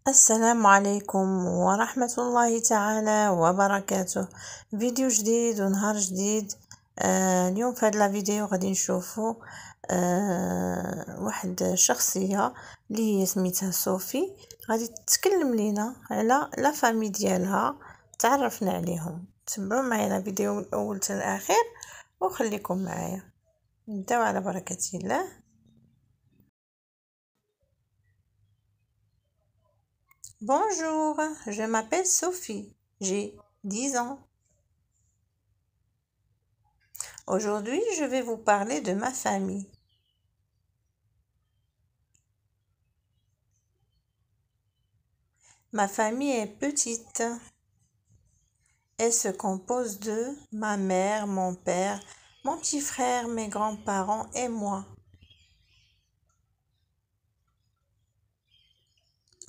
السلام عليكم ورحمة الله تعالى وبركاته. فيديو جديد ونهار جديد. اليوم في هذا الفيديو غادي نشوفوا واحد الشخصية اللي هي سميتها صوفي، غادي تتكلم لينا على لا فامي ديالها، تعرفنا عليهم. تبعوا معايا الفيديو من الاول حتى الاخير وخليكم معايا. نبداو على بركة الله. Bonjour, je m'appelle Sophie, j'ai 10 ans. Aujourd'hui, je vais vous parler de ma famille. Ma famille est petite. Elle se compose de ma mère, mon père, mon petit frère, mes grands-parents et moi.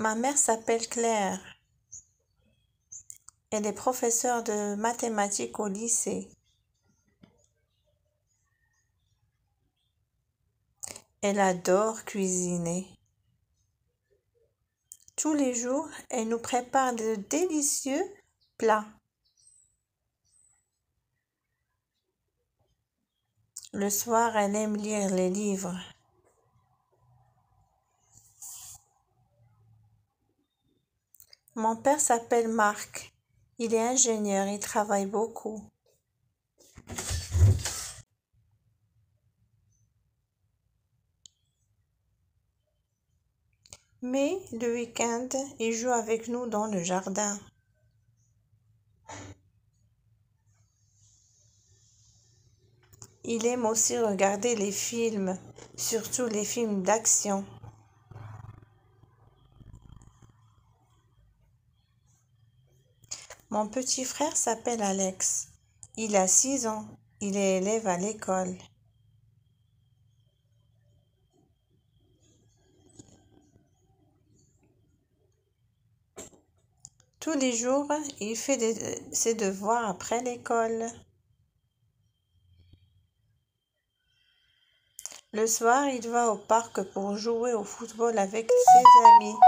Ma mère s'appelle Claire. Elle est professeure de mathématiques au lycée. Elle adore cuisiner. Tous les jours, elle nous prépare de délicieux plats. Le soir, elle aime lire les livres. Mon père s'appelle Marc. Il est ingénieur, il travaille beaucoup. Mais le week-end, il joue avec nous dans le jardin. Il aime aussi regarder les films, surtout les films d'action. Mon petit frère s'appelle Alex. Il a 6 ans. Il est élève à l'école. Tous les jours, il fait ses devoirs après l'école. Le soir, il va au parc pour jouer au football avec ses amis.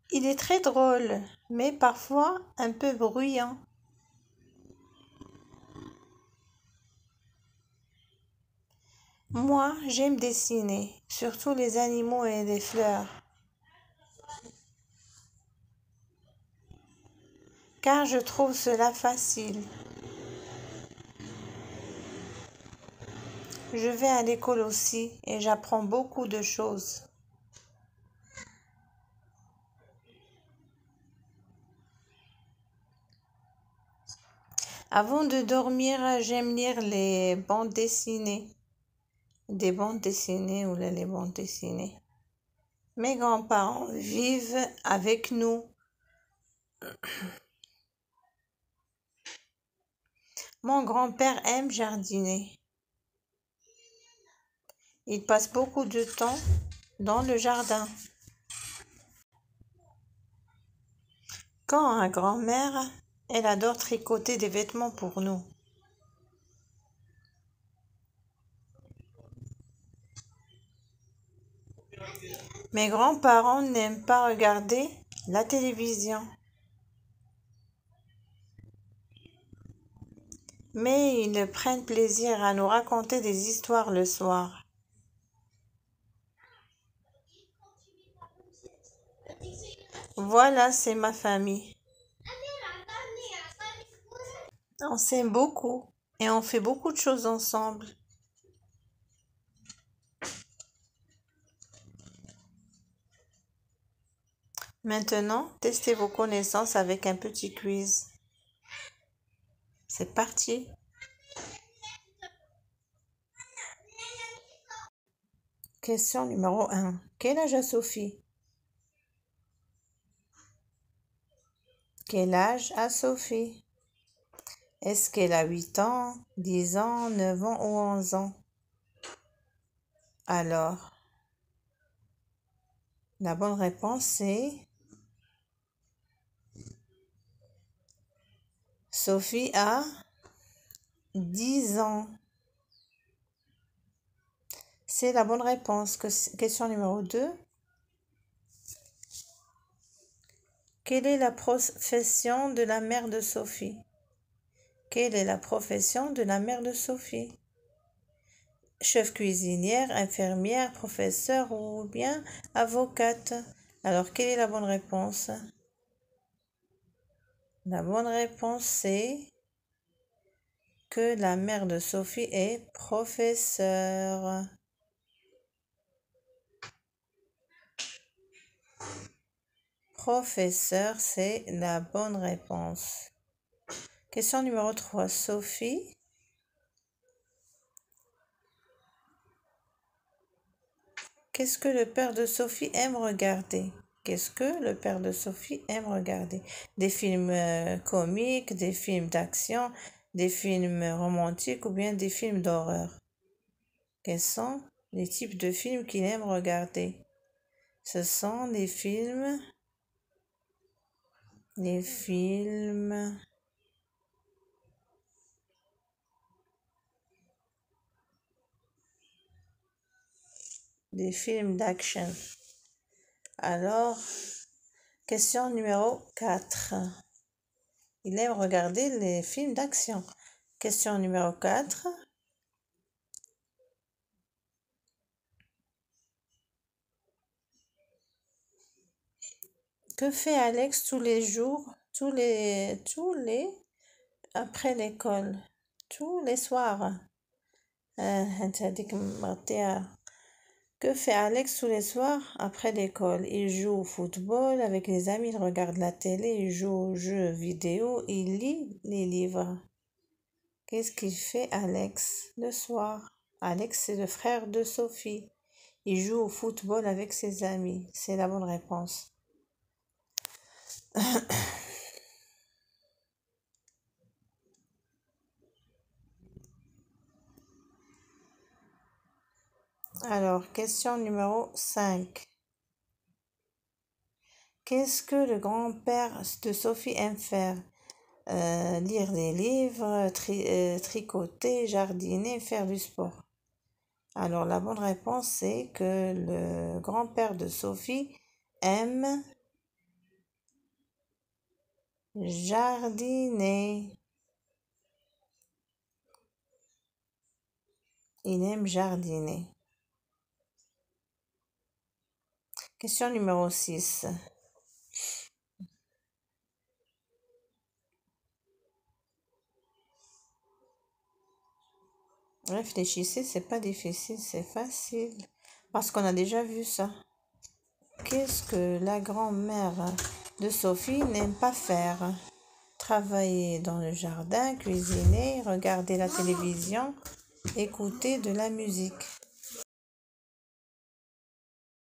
Il est très drôle, mais parfois un peu bruyant. Moi, j'aime dessiner, surtout les animaux et les fleurs, car je trouve cela facile. Je vais à l'école aussi et j'apprends beaucoup de choses. Avant de dormir, j'aime lire les bandes dessinées. Des bandes dessinées ou les bandes dessinées. Mes grands-parents vivent avec nous. Mon grand-père aime jardiner. Il passe beaucoup de temps dans le jardin. Quand à grand-mère, elle adore tricoter des vêtements pour nous. Mes grands-parents n'aiment pas regarder la télévision, mais ils prennent plaisir à nous raconter des histoires le soir. Voilà, c'est ma famille. On s'aime beaucoup et on fait beaucoup de choses ensemble. Maintenant, testez vos connaissances avec un petit quiz. C'est parti. Question numéro 1. Quel âge a Sophie? Quel âge a Sophie? Est-ce qu'elle a 8 ans, 10 ans, 9 ans ou 11 ans? Alors, la bonne réponse c'est Sophie a 10 ans. C'est la bonne réponse. Question numéro 2. Quelle est la profession de la mère de Sophie? Quelle est la profession de la mère de Sophie? Chef cuisinière, infirmière, professeur ou bien avocate? Alors, quelle est la bonne réponse? La bonne réponse, c'est que la mère de Sophie est professeure. Professeur, c'est la bonne réponse. Question numéro 3. Sophie. Qu'est-ce que le père de Sophie aime regarder? Qu'est-ce que le père de Sophie aime regarder? Des films comiques, des films d'action, des films romantiques ou bien des films d'horreur? Quels sont les types de films qu'il aime regarder? Ce sont des films d'action. Alors, question numéro 4. Il aime regarder les films d'action. Question numéro 4. Que fait Alex tous les jours, après l'école, tous les soirs? Que fait Alex tous les soirs après l'école? Il joue au football avec les amis, il regarde la télé, il joue aux jeux vidéo, il lit les livres. Qu'est-ce qu'il fait Alex le soir? Alex, c'est le frère de Sophie. Il joue au football avec ses amis. C'est la bonne réponse. Alors, question numéro 5. Qu'est-ce que le grand-père de Sophie aime faire? Lire des livres, tricoter, jardiner, faire du sport. Alors, la bonne réponse, c'est que le grand-père de Sophie aime jardiner. Il aime jardiner. Question numéro 6. Réfléchissez, c'est pas difficile, c'est facile. Parce qu'on a déjà vu ça. Qu'est-ce que la grand-mère de Sophie n'aime pas faire? Travailler dans le jardin, cuisiner, regarder la télévision, écouter de la musique.